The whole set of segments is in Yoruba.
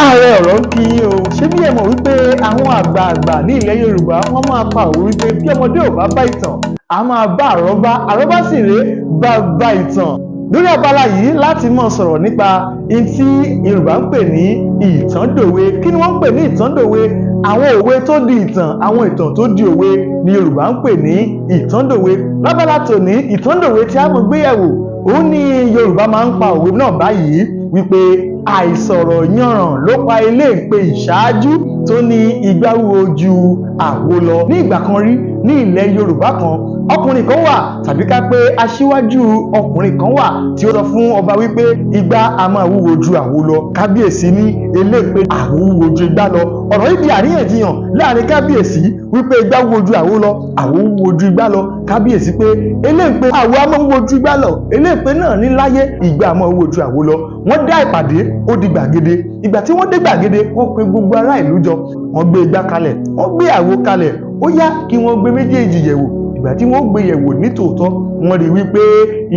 Aareoro ń kí yín o. Ṣé bí ẹ mọ̀ wípé àwọn àgbààgbà ní ilẹ̀ Yorùbá wọ́n máa pa òwe wípé bí ọmọdé ò bá bá ìtàn a máa bá àrọ́bá, àrọ́bá sì rèé bàbá ìtàn. Lórí abala yìí láti mọ̀ sọ̀rọ̀ nípa ohun tí Yorùbá ń pè ní ìtàndòwe. Kí ni wọ́n ń pè ní ìtàndòwe? Àwọn òwe tó di ìtàn, àwọn ìtàn tó di òwe ni Yorùbá ń pè ní ìtàndòwe. Lábala tòní ìtàndòwe tí a mọ̀ gbéyẹ̀wò òun ni Yorùbá máa ń pa òwe náà báyìí wípé àìsòrò yanrò ló pa Elénpe ìṣáájú tó ní igbá wúwo ju àwo lọ. Ní ìgbà kan rí ní ilẹ̀ Yorùbá kan, ọkùnrin kan wà tàbí ká pé aṣíwájú ọkùnrin kan wà tí ó sọ fún ọba wípé igbá a máa wúwo ju àwo lọ. Kábíyèsí ní Elénpe àwo wúwo ju igbá lọ. Ọ̀rọ̀ yìí di àríyànjiyàn láàrin kábíyèsí wípé igbá wúwo ju àwo lọ, àwo wúwo ju igbá lọ. Kábíyèsí pé Elénpe àwo a máa wúwo ju igbá lọ. Elénpe náà ní láyé ìgbá a máa wúwo ju àwo lọ. Wọ́n dá ìpàdé, ó di gbàgede. Ìgbà tí wọ́n dé gbàgede, wọ́n pe gbogbo ará ìlú jọ. Wọ́n gbé igbá kalẹ̀, wọ́n gbé àwo kalẹ̀. Ó yá kí wọ́n gbé méjèèjì yẹ̀wò. Ìgbà tí wọ́n gbé yẹ̀wò nítòótọ́, wọ́n rí wípé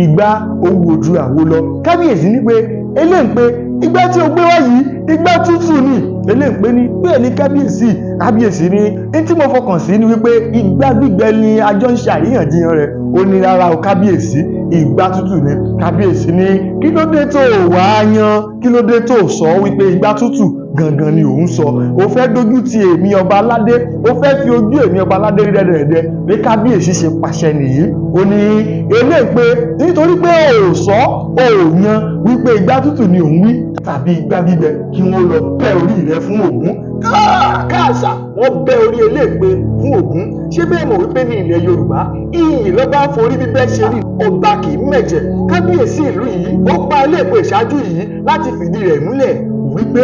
igbá ó wúwo ju àwo lọ. Kábíyèsí ní pé Elénpe igbá tí o gbé wá yìí igbá tútù ni. Elénpe ní bẹ́ẹ̀ ni kábíyèsí. Kábíyèsí ní tí mo fọkàn sí ni wípé igbá gbígbẹ ni a jọ ń ṣe àríyànjiyàn rẹ̀. Ó ní rárá o kábíyèsí, igbá tútù ni. Kábíyèsí ní kí ló dé tó wá yan, kí ló dé tó sọ wípé igbá tútù gangan ni òun sọ. Ó fẹ́ dojú ti èmi ọba aládé, ó fẹ́ fi ojú èmi ọba aládé rí dẹ́dẹ́dẹ́. Bí kábíyèsí ṣe pàṣẹ nìyí. Ó ní Elénpe nítorí pé ò sọ ò yan wípé igbá tútù ni òun wí tàbí igbá gbígbẹ, kí wọ́n lọ bẹ́ orí rẹ̀ fún Ògún. Káàsà wọ́n bẹ́ orí Elénpe fún Ògún. Ṣé bẹ́ẹ̀ mọ̀ wípé ní ilẹ̀ Yorùbá iyì lọ́ba forí bíbẹ́ ṣe rí, ọba kì í mẹ̀jẹ̀. Kábíyèsí ìlú yìí ó pa Elénpe ìṣáájú yìí láti fìdí rẹ̀ múlẹ̀ wípé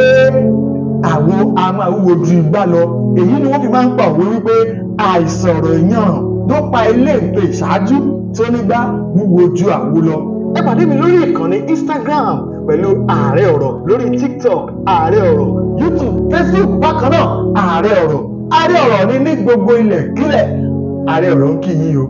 àwo a máa wúwo ju igbá lọ. Èyí ni wọ́n fi máa ń pa òwe wípé àìsòrò yanrò ló pa Elénpe ìṣáájú tó nígbá wúwo ju àwo lọ. Ẹ pàdé mi lórí ìkànnì Instagram pẹ̀lú Aareoro, lórí TikTok Aareoro, YouTube, Facebook bákan náà Aareoro. Aareoro ni ní gbogbo ilẹ̀ kílẹ̀. Aareoro ń kí yín o.